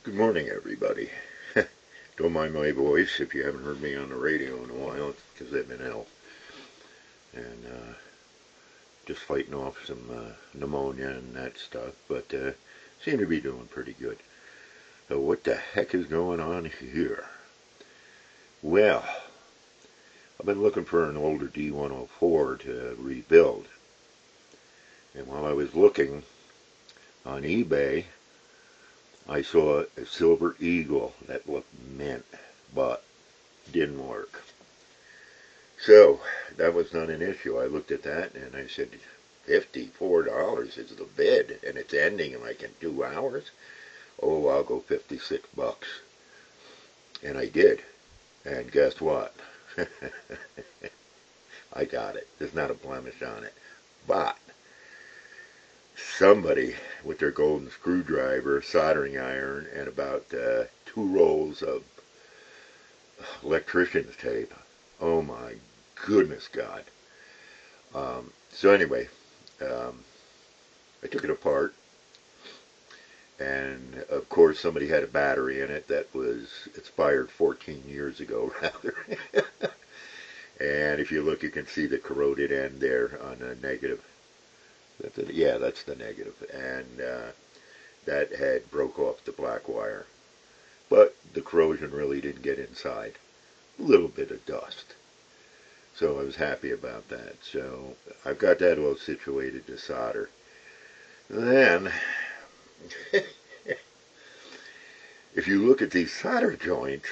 Good morning, everybody. Don't mind my voice if you haven't heard me on the radio in a while, because I've been ill and just fighting off some pneumonia and that stuff, but seem to be doing pretty good. So what the heck is going on here? Well, I've been looking for an older D-104 to rebuild, and while I was looking on eBay, I saw a Silver Eagle that looked mint, but didn't work. So that was not an issue. I looked at that and I said, $54 is the bid, and it's ending in like in 2 hours. Oh, I'll go $56. And I did. And guess what? I got it. There's not a blemish on it. But somebody with their golden screwdriver, soldering iron, and about 2 rolls of electrician's tape. Oh my goodness God. So anyway, I took it apart, and of course somebody had a battery in it that was expired 14 years ago, rather. And if you look, you can see the corroded end there on the negative. Yeah, that's the negative. And that had broke off the black wire. But the corrosion really didn't get inside. A little bit of dust. So I was happy about that. So I've got that all situated to solder. Then, if you look at these solder joints,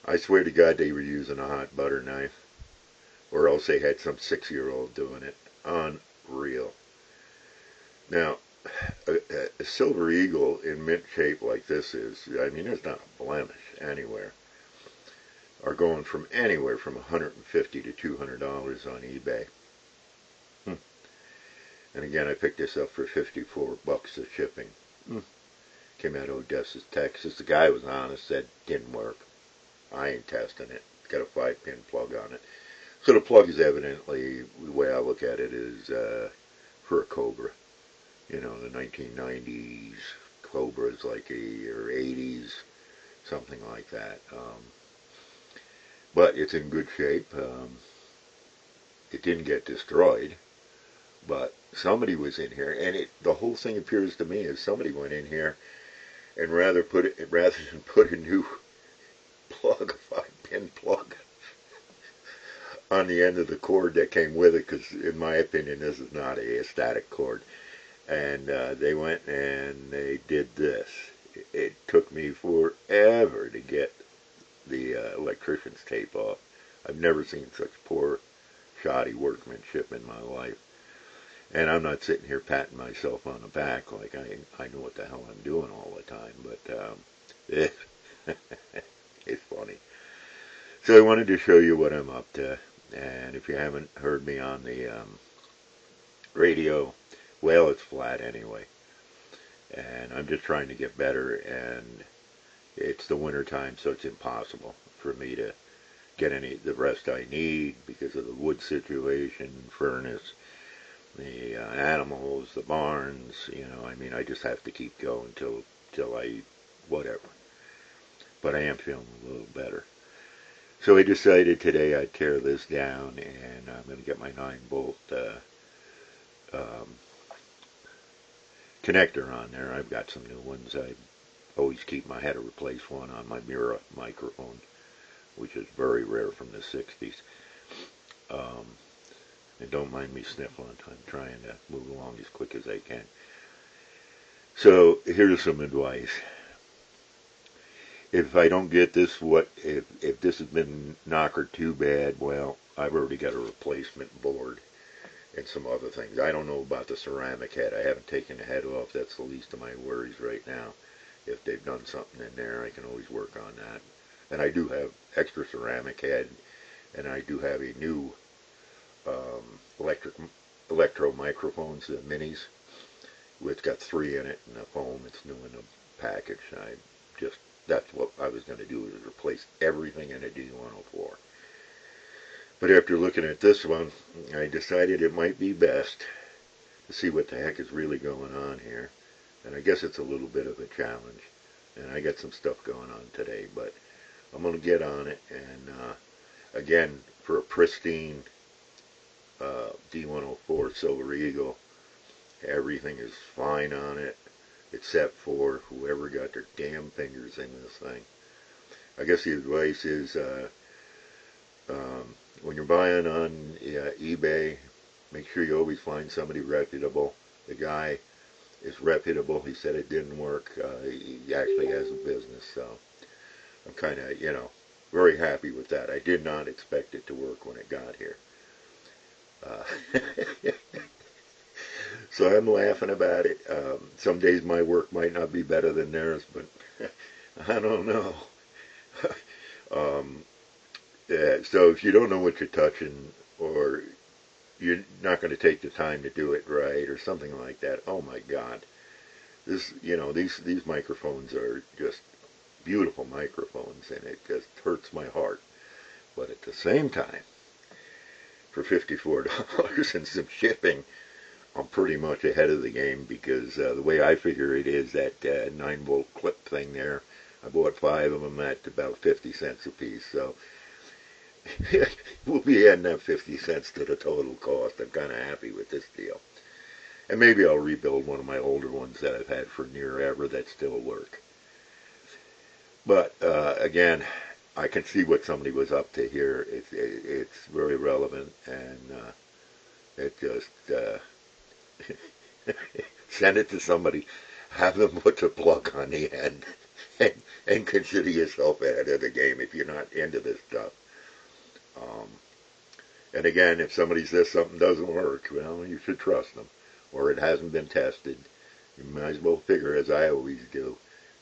I swear to God they were using a hot butter knife. Or else they had some 6-year-old doing it. Unreal. Now, a Silver Eagle in mint shape like this is, I mean, there's not a blemish anywhere, are going from anywhere from $150 to $200 on eBay. And again, I picked this up for $54 of shipping. Came out of Odessa, Texas. The guy was honest, said didn't work. I ain't testing it. It's got a 5-pin plug on it. So the plug is evidently, the way I look at it, is for a Cobra. You know, the 1990s Cobras, like or 80s, something like that. But it's in good shape. It didn't get destroyed, but somebody was in here, and the whole thing appears to me as somebody went in here and rather than put a new plug, a 5-pin plug, on the end of the cord that came with it, because in my opinion this is not a static cord, and they went and they did this. It took me forever to get the electrician's tape off. I've never seen such poor, shoddy workmanship in my life. And I'm not sitting here patting myself on the back like I know what the hell I'm doing all the time, but it's funny. So I wanted to show you what I'm up to. And if you haven't heard me on the radio, well, it's flat anyway. And I'm just trying to get better, and it's the winter time, so it's impossible for me to get the rest I need because of the wood situation, furnace, the animals, the barns. You know, I mean, I just have to keep going till I whatever. But I am feeling a little better. So I decided today I'd tear this down, and I'm going to get my 9-volt connector on there. I've got some new ones. I always I had to replace one on my mirror microphone, which is very rare from the 60s. And don't mind me sniffling. I'm trying to move along as quick as I can. So here's some advice. If I don't get this, if this has been knockered too bad, well, I've already got a replacement board and some other things. I don't know about the ceramic head. I haven't taken the head off. That's the least of my worries right now. If they've done something in there, I can always work on that. And I do have extra ceramic head, and I do have a new electro microphones, the minis. It's got 3 in it, and the foam. It's new in the package. That's what I was going to do, is replace everything in a D-104. But after looking at this one, I decided it might be best to see what the heck is really going on here. And I guess it's a little bit of a challenge. And I got some stuff going on today, but I'm going to get on it. And again, for a pristine D-104 Silver Eagle, everything is fine on it, except for whoever got their damn fingers in this thing. I guess the advice is when you're buying on eBay, make sure you always find somebody reputable. The guy is reputable. He said it didn't work. He actually has a business, so I'm kind of, very happy with that. I did not expect it to work when it got here. So I'm laughing about it. Some days my work might not be better than theirs, but I don't know. Yeah, so if you don't know what you're touching, or you're not going to take the time to do it right, or something like that, oh my God, these microphones are just beautiful microphones, and it just hurts my heart. But at the same time, for $54 and some shipping, I'm pretty much ahead of the game, because the way I figure it is that 9-volt clip thing there, I bought 5 of them at about 50 cents a piece, so we'll be adding up 50 cents to the total cost. I'm kind of happy with this deal. And maybe I'll rebuild one of my older ones that I've had for near ever that still work. But again, I can see what somebody was up to here. It's very relevant, and it just send it to somebody, have them put the plug on the end, and consider yourself ahead of the game if you're not into this stuff. And again, if somebody says something doesn't work, well, you should trust them, or it hasn't been tested. You might as well figure, as I always do,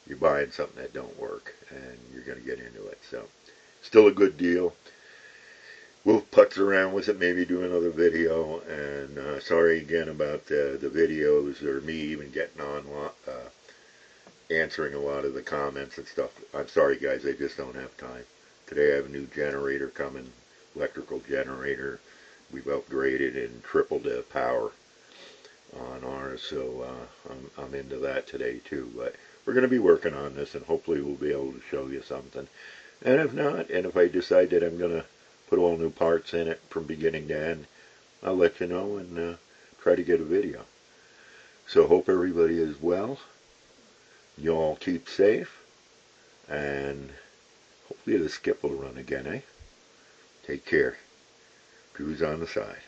you're buying something that don't work, and you're going to get into it. So, still a good deal. We'll putz around with it, maybe do another video. And sorry again about the videos, or me even getting on answering a lot of the comments and stuff. I'm sorry, guys, I just don't have time. Today I have a new generator coming, electrical generator. We've upgraded and tripled the power on ours, so I'm into that today too. But we're going to be working on this, and hopefully we'll be able to show you something. And if not, and if I decide that I'm going to put all new parts in it from beginning to end, I'll let you know and try to get a video. So hope everybody is well. You all keep safe, and hopefully the skip will run again, eh? Take care. Cruise on the side.